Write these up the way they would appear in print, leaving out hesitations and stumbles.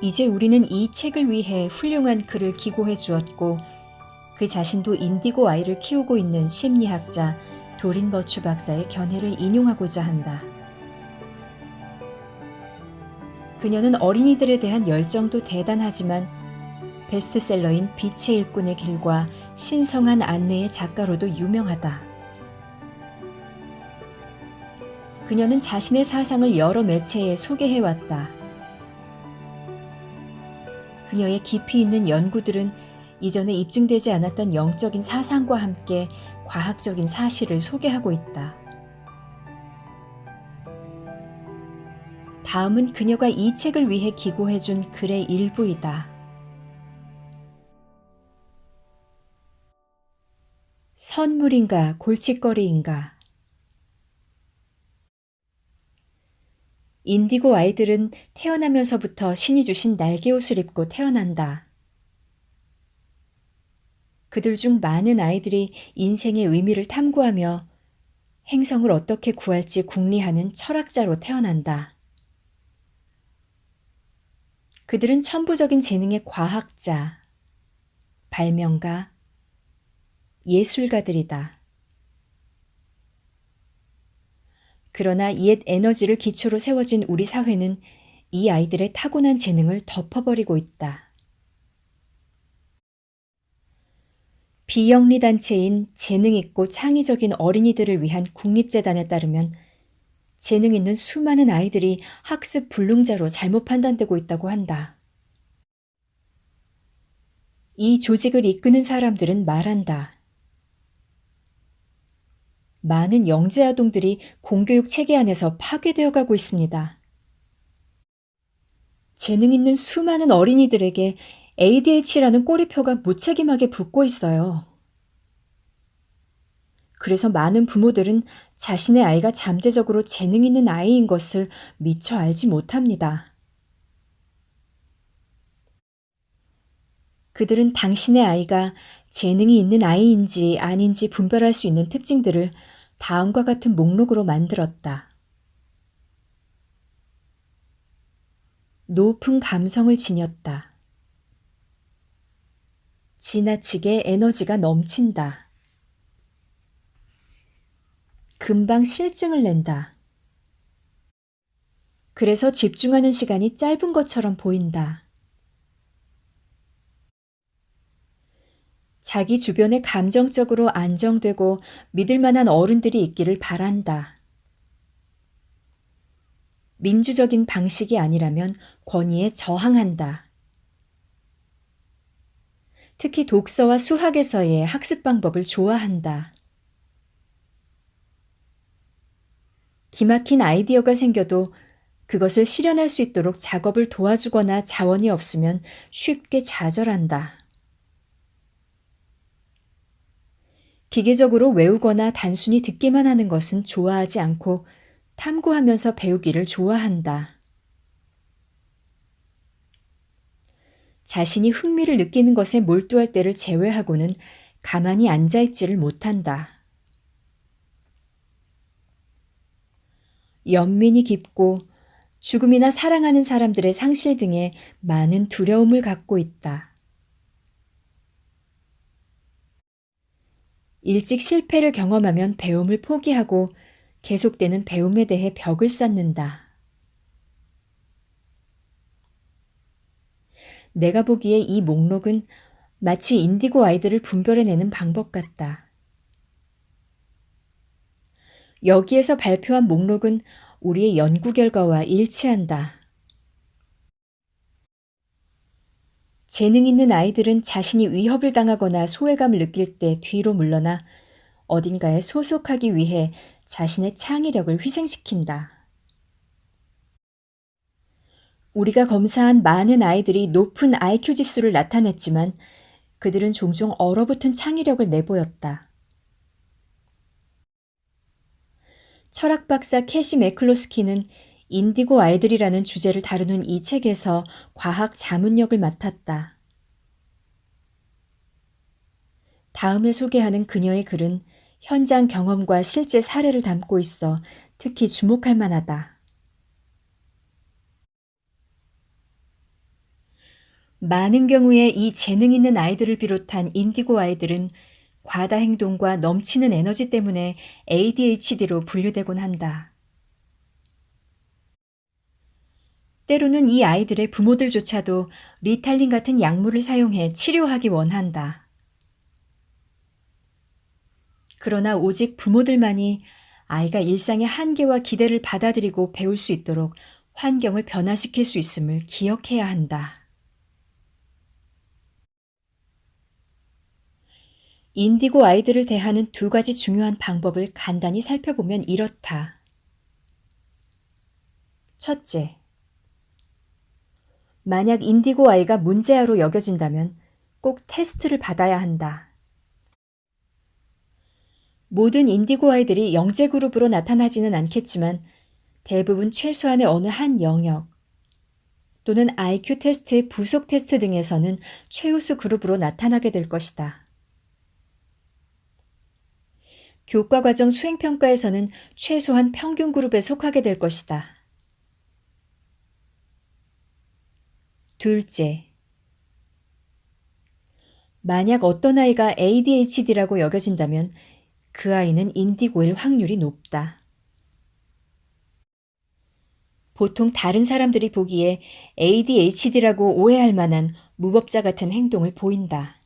이제 우리는 이 책을 위해 훌륭한 글을 기고해 주었고 그 자신도 인디고 아이를 키우고 있는 심리학자 도린 버추 박사의 견해를 인용하고자 한다. 그녀는 어린이들에 대한 열정도 대단하지만 베스트셀러인 빛의 일꾼의 길과 신성한 안내의 작가로도 유명하다. 그녀는 자신의 사상을 여러 매체에 소개해왔다. 그녀의 깊이 있는 연구들은 이전에 입증되지 않았던 영적인 사상과 함께 과학적인 사실을 소개하고 있다. 다음은 그녀가 이 책을 위해 기고해준 글의 일부이다. 선물인가 골칫거리인가. 인디고 아이들은 태어나면서부터 신이 주신 날개옷을 입고 태어난다. 그들 중 많은 아이들이 인생의 의미를 탐구하며 행성을 어떻게 구할지 궁리하는 철학자로 태어난다. 그들은 천부적인 재능의 과학자, 발명가, 예술가들이다. 그러나 옛 에너지를 기초로 세워진 우리 사회는 이 아이들의 타고난 재능을 덮어버리고 있다. 비영리 단체인 재능 있고 창의적인 어린이들을 위한 국립재단에 따르면 재능 있는 수많은 아이들이 학습 불능자로 잘못 판단되고 있다고 한다. 이 조직을 이끄는 사람들은 말한다. 많은 영재 아동들이 공교육 체계 안에서 파괴되어 가고 있습니다. 재능 있는 수많은 어린이들에게 ADH라는 꼬리표가 무책임하게 붙고 있어요. 그래서 많은 부모들은 자신의 아이가 잠재적으로 재능 있는 아이인 것을 미처 알지 못합니다. 그들은 당신의 아이가 재능이 있는 아이인지 아닌지 분별할 수 있는 특징들을 다음과 같은 목록으로 만들었다. 높은 감성을 지녔다. 지나치게 에너지가 넘친다. 금방 실증을 낸다. 그래서 집중하는 시간이 짧은 것처럼 보인다. 자기 주변에 감정적으로 안정되고 믿을 만한 어른들이 있기를 바란다. 민주적인 방식이 아니라면 권위에 저항한다. 특히 독서와 수학에서의 학습 방법을 좋아한다. 기막힌 아이디어가 생겨도 그것을 실현할 수 있도록 작업을 도와주거나 자원이 없으면 쉽게 좌절한다. 기계적으로 외우거나 단순히 듣기만 하는 것은 좋아하지 않고 탐구하면서 배우기를 좋아한다. 자신이 흥미를 느끼는 것에 몰두할 때를 제외하고는 가만히 앉아있지를 못한다. 연민이 깊고 죽음이나 사랑하는 사람들의 상실 등에 많은 두려움을 갖고 있다. 일찍 실패를 경험하면 배움을 포기하고 계속되는 배움에 대해 벽을 쌓는다. 내가 보기에 이 목록은 마치 인디고 아이들을 분별해내는 방법 같다. 여기에서 발표한 목록은 우리의 연구 결과와 일치한다. 재능 있는 아이들은 자신이 위협을 당하거나 소외감을 느낄 때 뒤로 물러나 어딘가에 소속하기 위해 자신의 창의력을 희생시킨다. 우리가 검사한 많은 아이들이 높은 IQ 지수를 나타냈지만 그들은 종종 얼어붙은 창의력을 내보였다. 철학 박사 캐시 매클로스키는 인디고 아이들이라는 주제를 다루는 이 책에서 과학 자문역을 맡았다. 다음에 소개하는 그녀의 글은 현장 경험과 실제 사례를 담고 있어 특히 주목할 만하다. 많은 경우에 이 재능 있는 아이들을 비롯한 인디고 아이들은 과다 행동과 넘치는 에너지 때문에 ADHD로 분류되곤 한다. 때로는 이 아이들의 부모들조차도 리탈린 같은 약물을 사용해 치료하기 원한다. 그러나 오직 부모들만이 아이가 일상의 한계와 기대를 받아들이고 배울 수 있도록 환경을 변화시킬 수 있음을 기억해야 한다. 인디고 아이들을 대하는 두 가지 중요한 방법을 간단히 살펴보면 이렇다. 첫째, 만약 인디고 아이가 문제아로 여겨진다면 꼭 테스트를 받아야 한다. 모든 인디고 아이들이 영재 그룹으로 나타나지는 않겠지만 대부분 최소한의 어느 한 영역 또는 IQ 테스트의 부속 테스트 등에서는 최우수 그룹으로 나타나게 될 것이다. 교과과정 수행평가에서는 최소한 평균 그룹에 속하게 될 것이다. 둘째, 만약 어떤 아이가 ADHD라고 여겨진다면 그 아이는 인디고일 확률이 높다. 보통 다른 사람들이 보기에 ADHD라고 오해할 만한 무법자 같은 행동을 보인다.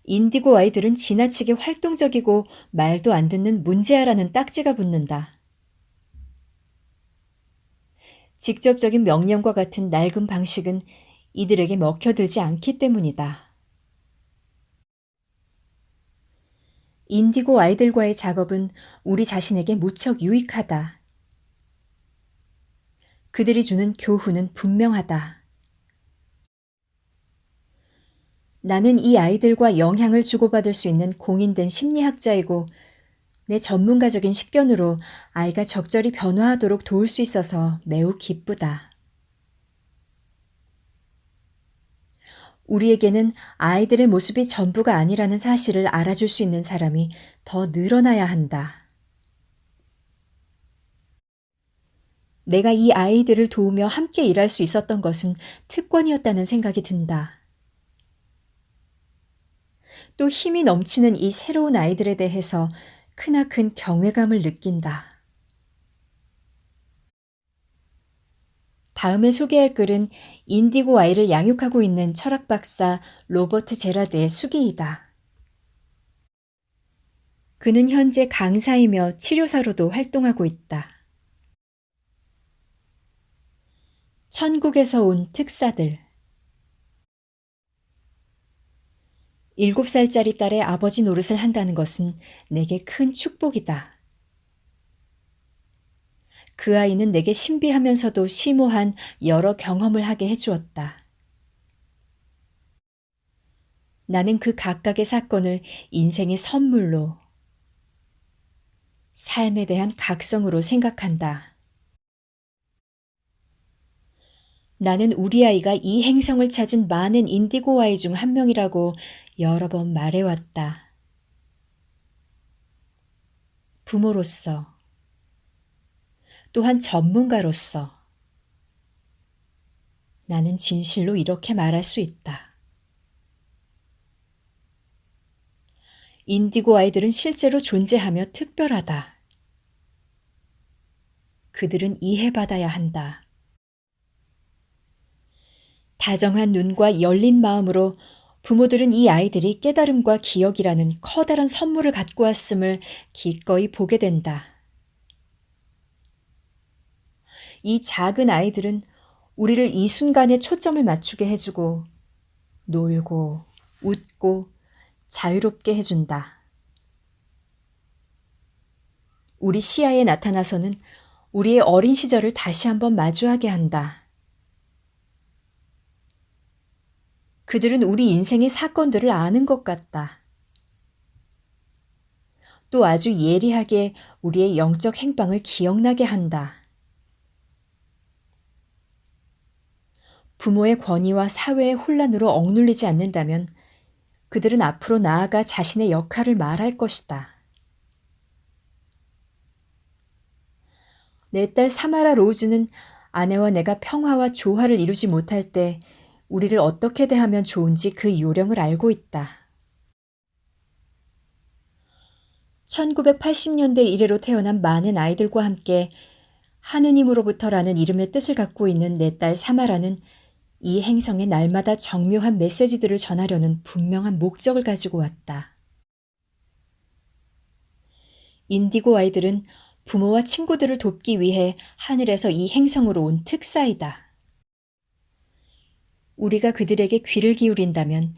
인디고 아이들은 지나치게 활동적이고 말도 안 듣는 문제아라는 딱지가 붙는다. 직접적인 명령과 같은 낡은 방식은 이들에게 먹혀들지 않기 때문이다. 인디고 아이들과의 작업은 우리 자신에게 무척 유익하다. 그들이 주는 교훈은 분명하다. 나는 이 아이들과 영향을 주고받을 수 있는 공인된 심리학자이고 내 전문가적인 식견으로 아이가 적절히 변화하도록 도울 수 있어서 매우 기쁘다. 우리에게는 아이들의 모습이 전부가 아니라는 사실을 알아줄 수 있는 사람이 더 늘어나야 한다. 내가 이 아이들을 도우며 함께 일할 수 있었던 것은 특권이었다는 생각이 든다. 또 힘이 넘치는 이 새로운 아이들에 대해서 크나큰 경외감을 느낀다. 다음에 소개할 글은 인디고 아이를 양육하고 있는 철학 박사 로버트 제라드의 수기이다. 그는 현재 강사이며 치료사로도 활동하고 있다. 천국에서 온 특사들. 7살짜리 딸의 아버지 노릇을 한다는 것은 내게 큰 축복이다. 그 아이는 내게 신비하면서도 심오한 여러 경험을 하게 해주었다. 나는 그 각각의 사건을 인생의 선물로, 삶에 대한 각성으로 생각한다. 나는 우리 아이가 이 행성을 찾은 많은 인디고 아이 중 한 명이라고 여러 번 말해왔다. 부모로서, 또한 전문가로서 나는 진실로 이렇게 말할 수 있다. 인디고 아이들은 실제로 존재하며 특별하다. 그들은 이해받아야 한다. 다정한 눈과 열린 마음으로 부모들은 이 아이들이 깨달음과 기억이라는 커다란 선물을 갖고 왔음을 기꺼이 보게 된다. 이 작은 아이들은 우리를 이 순간에 초점을 맞추게 해주고 놀고 웃고 자유롭게 해준다. 우리 시야에 나타나서는 우리의 어린 시절을 다시 한번 마주하게 한다. 그들은 우리 인생의 사건들을 아는 것 같다. 또 아주 예리하게 우리의 영적 행방을 기억나게 한다. 부모의 권위와 사회의 혼란으로 억눌리지 않는다면 그들은 앞으로 나아가 자신의 역할을 말할 것이다. 내 딸 사마라 로즈는 아내와 내가 평화와 조화를 이루지 못할 때 우리를 어떻게 대하면 좋은지 그 요령을 알고 있다. 1980년대 이래로 태어난 많은 아이들과 함께 하느님으로부터라는 이름의 뜻을 갖고 있는 내 딸 사마라는 이 행성에 날마다 정묘한 메시지들을 전하려는 분명한 목적을 가지고 왔다. 인디고 아이들은 부모와 친구들을 돕기 위해 하늘에서 이 행성으로 온 특사이다. 우리가 그들에게 귀를 기울인다면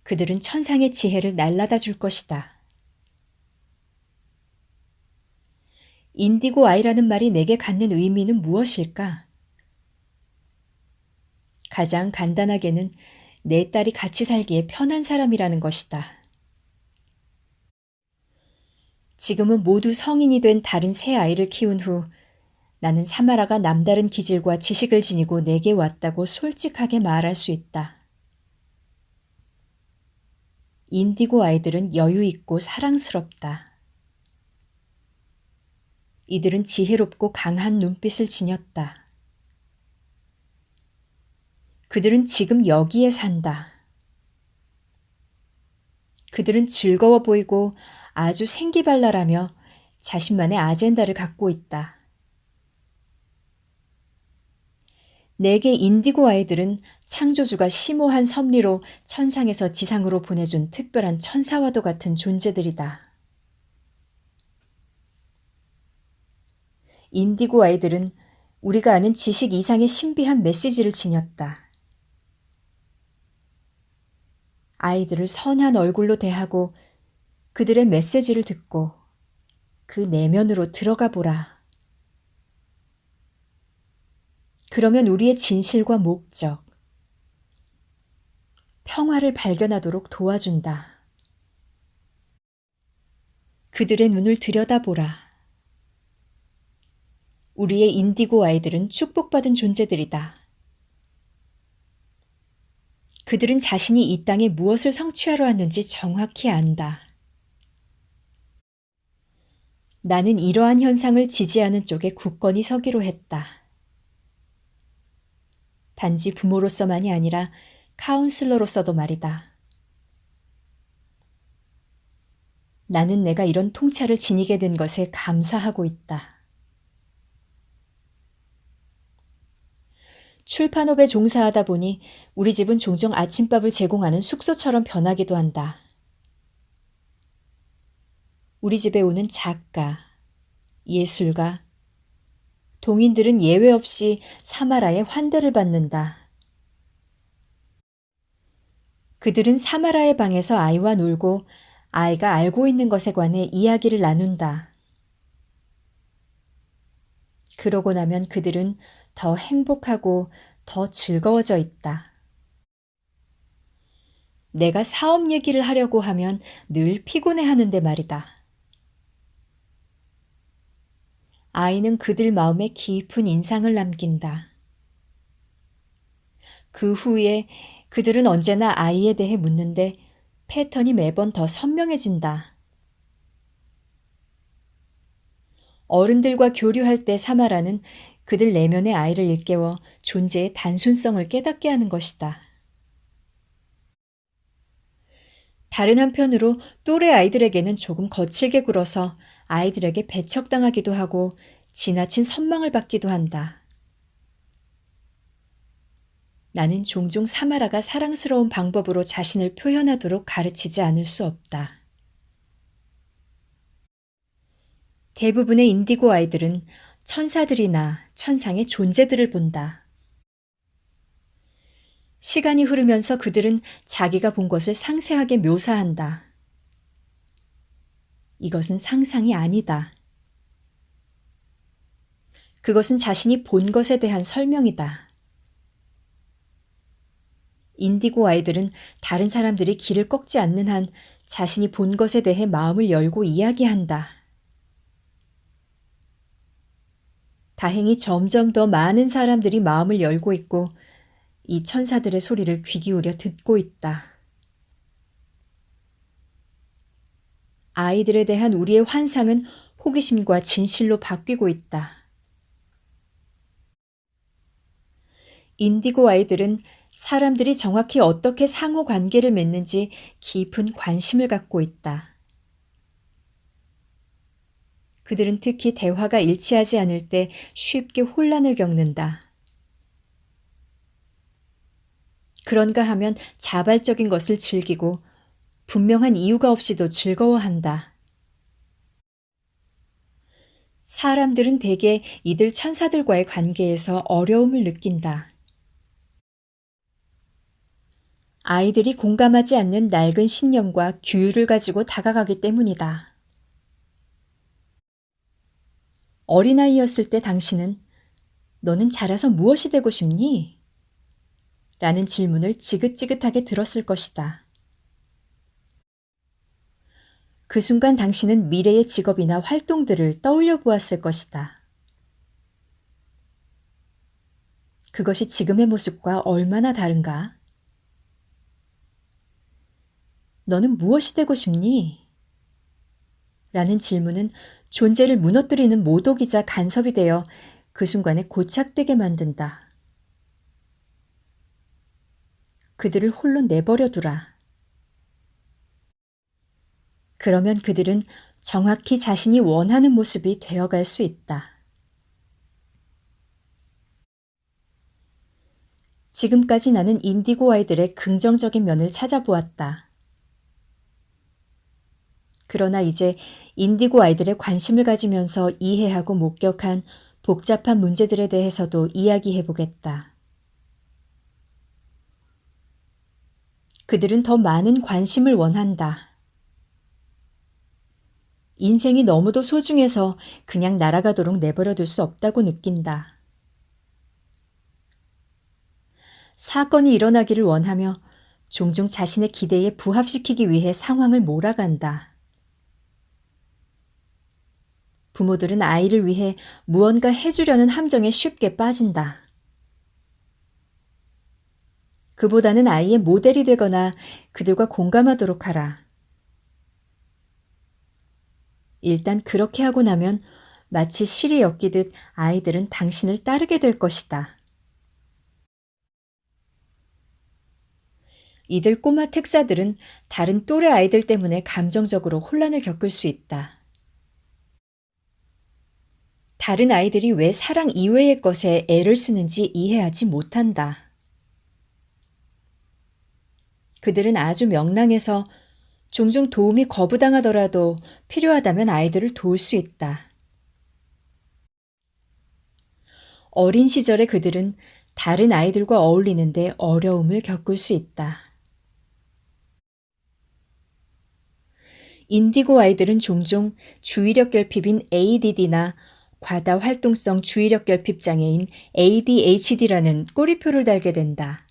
그들은 천상의 지혜를 날라다 줄 것이다. 인디고 아이라는 말이 내게 갖는 의미는 무엇일까? 가장 간단하게는 내 딸이 같이 살기에 편한 사람이라는 것이다. 지금은 모두 성인이 된 다른 세 아이를 키운 후 나는 사마라가 남다른 기질과 지식을 지니고 내게 왔다고 솔직하게 말할 수 있다. 인디고 아이들은 여유 있고 사랑스럽다. 이들은 지혜롭고 강한 눈빛을 지녔다. 그들은 지금 여기에 산다. 그들은 즐거워 보이고 아주 생기발랄하며 자신만의 아젠다를 갖고 있다. 내게 인디고 아이들은 창조주가 심오한 섭리로 천상에서 지상으로 보내준 특별한 천사와도 같은 존재들이다. 인디고 아이들은 우리가 아는 지식 이상의 신비한 메시지를 지녔다. 아이들을 선한 얼굴로 대하고 그들의 메시지를 듣고 그 내면으로 들어가 보라. 그러면 우리의 진실과 목적, 평화를 발견하도록 도와준다. 그들의 눈을 들여다보라. 우리의 인디고 아이들은 축복받은 존재들이다. 그들은 자신이 이 땅에 무엇을 성취하러 왔는지 정확히 안다. 나는 이러한 현상을 지지하는 쪽에 굳건히 서기로 했다. 단지 부모로서만이 아니라 카운슬러로서도 말이다. 나는 내가 이런 통찰을 지니게 된 것에 감사하고 있다. 출판업에 종사하다 보니 우리 집은 종종 아침밥을 제공하는 숙소처럼 변하기도 한다. 우리 집에 오는 작가, 예술가, 동인들은 예외 없이 사마라의 환대를 받는다. 그들은 사마라의 방에서 아이와 놀고 아이가 알고 있는 것에 관해 이야기를 나눈다. 그러고 나면 그들은 더 행복하고 더 즐거워져 있다. 내가 사업 얘기를 하려고 하면 늘 피곤해하는데 말이다. 아이는 그들 마음에 깊은 인상을 남긴다. 그 후에 그들은 언제나 아이에 대해 묻는데 패턴이 매번 더 선명해진다. 어른들과 교류할 때 사마라는 그들 내면의 아이를 일깨워 존재의 단순성을 깨닫게 하는 것이다. 다른 한편으로 또래 아이들에게는 조금 거칠게 굴어서 아이들에게 배척당하기도 하고 지나친 선망을 받기도 한다. 나는 종종 사마라가 사랑스러운 방법으로 자신을 표현하도록 가르치지 않을 수 없다. 대부분의 인디고 아이들은 천사들이나 천상의 존재들을 본다. 시간이 흐르면서 그들은 자기가 본 것을 상세하게 묘사한다. 이것은 상상이 아니다. 그것은 자신이 본 것에 대한 설명이다. 인디고 아이들은 다른 사람들이 길을 꺾지 않는 한 자신이 본 것에 대해 마음을 열고 이야기한다. 다행히 점점 더 많은 사람들이 마음을 열고 있고 이 천사들의 소리를 귀 기울여 듣고 있다. 아이들에 대한 우리의 환상은 호기심과 진실로 바뀌고 있다. 인디고 아이들은 사람들이 정확히 어떻게 상호 관계를 맺는지 깊은 관심을 갖고 있다. 그들은 특히 대화가 일치하지 않을 때 쉽게 혼란을 겪는다. 그런가 하면 자발적인 것을 즐기고 분명한 이유가 없이도 즐거워한다. 사람들은 대개 이들 천사들과의 관계에서 어려움을 느낀다. 아이들이 공감하지 않는 낡은 신념과 규율을 가지고 다가가기 때문이다. 어린아이였을 때 당신은 너는 자라서 무엇이 되고 싶니? 라는 질문을 지긋지긋하게 들었을 것이다. 그 순간 당신은 미래의 직업이나 활동들을 떠올려 보았을 것이다. 그것이 지금의 모습과 얼마나 다른가? 너는 무엇이 되고 싶니? 라는 질문은 존재를 무너뜨리는 모독이자 간섭이 되어 그 순간에 고착되게 만든다. 그들을 홀로 내버려 두라. 그러면 그들은 정확히 자신이 원하는 모습이 되어갈 수 있다. 지금까지 나는 인디고 아이들의 긍정적인 면을 찾아보았다. 그러나 이제 인디고 아이들의 관심을 가지면서 이해하고 목격한 복잡한 문제들에 대해서도 이야기해 보겠다. 그들은 더 많은 관심을 원한다. 인생이 너무도 소중해서 그냥 날아가도록 내버려 둘 수 없다고 느낀다. 사건이 일어나기를 원하며 종종 자신의 기대에 부합시키기 위해 상황을 몰아간다. 부모들은 아이를 위해 무언가 해주려는 함정에 쉽게 빠진다. 그보다는 아이의 모델이 되거나 그들과 공감하도록 하라. 일단 그렇게 하고 나면 마치 실이 엮이듯 아이들은 당신을 따르게 될 것이다. 이들 꼬마 특사들은 다른 또래 아이들 때문에 감정적으로 혼란을 겪을 수 있다. 다른 아이들이 왜 사랑 이외의 것에 애를 쓰는지 이해하지 못한다. 그들은 아주 명랑해서 종종 도움이 거부당하더라도 필요하다면 아이들을 도울 수 있다. 어린 시절의 그들은 다른 아이들과 어울리는데 어려움을 겪을 수 있다. 인디고 아이들은 종종 주의력 결핍인 ADD나 과다 활동성 주의력 결핍 장애인 ADHD라는 꼬리표를 달게 된다.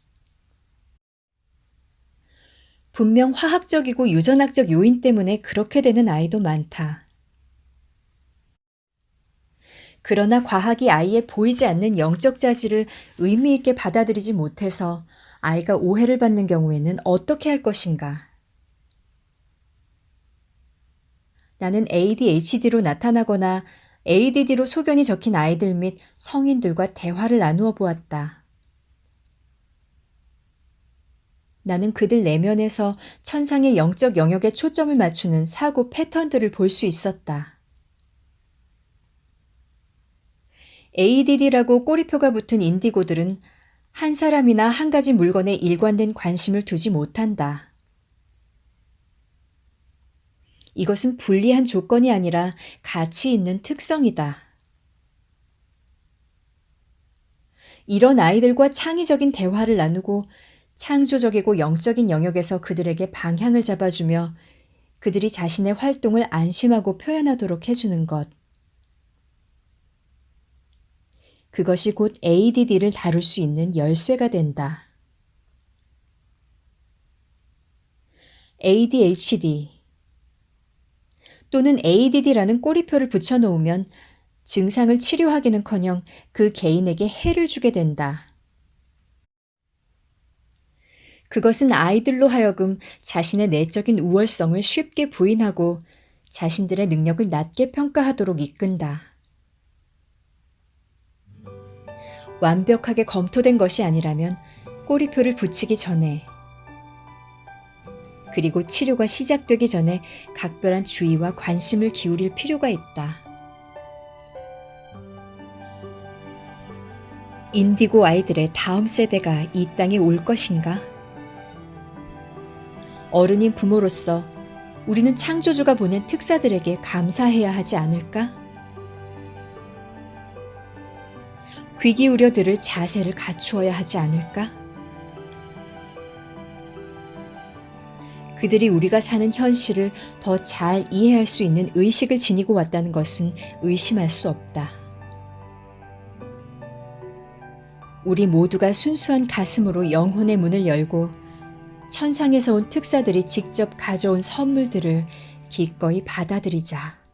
분명 화학적이고 유전학적 요인 때문에 그렇게 되는 아이도 많다. 그러나 과학이 아이의 보이지 않는 영적 자질을 의미 있게 받아들이지 못해서 아이가 오해를 받는 경우에는 어떻게 할 것인가? 나는 ADHD로 나타나거나 ADD로 소견이 적힌 아이들 및 성인들과 대화를 나누어 보았다. 나는 그들 내면에서 천상의 영적 영역에 초점을 맞추는 사고 패턴들을 볼 수 있었다. ADD라고 꼬리표가 붙은 인디고들은 한 사람이나 한 가지 물건에 일관된 관심을 두지 못한다. 이것은 불리한 조건이 아니라 가치 있는 특성이다. 이런 아이들과 창의적인 대화를 나누고 창조적이고 영적인 영역에서 그들에게 방향을 잡아주며 그들이 자신의 활동을 안심하고 표현하도록 해주는 것. 그것이 곧 ADD를 다룰 수 있는 열쇠가 된다. ADHD 또는 ADD라는 꼬리표를 붙여놓으면 증상을 치료하기는커녕 그 개인에게 해를 주게 된다. 그것은 아이들로 하여금 자신의 내적인 우월성을 쉽게 부인하고 자신들의 능력을 낮게 평가하도록 이끈다. 완벽하게 검토된 것이 아니라면 꼬리표를 붙이기 전에, 그리고 치료가 시작되기 전에 각별한 주의와 관심을 기울일 필요가 있다. 인디고 아이들의 다음 세대가 이 땅에 올 것인가? 어른인 부모로서 우리는 창조주가 보낸 특사들에게 감사해야 하지 않을까? 귀 기울여 들을 자세를 갖추어야 하지 않을까? 그들이 우리가 사는 현실을 더 잘 이해할 수 있는 의식을 지니고 왔다는 것은 의심할 수 없다. 우리 모두가 순수한 가슴으로 영혼의 문을 열고 천상에서 온 특사들이 직접 가져온 선물들을 기꺼이 받아들이자.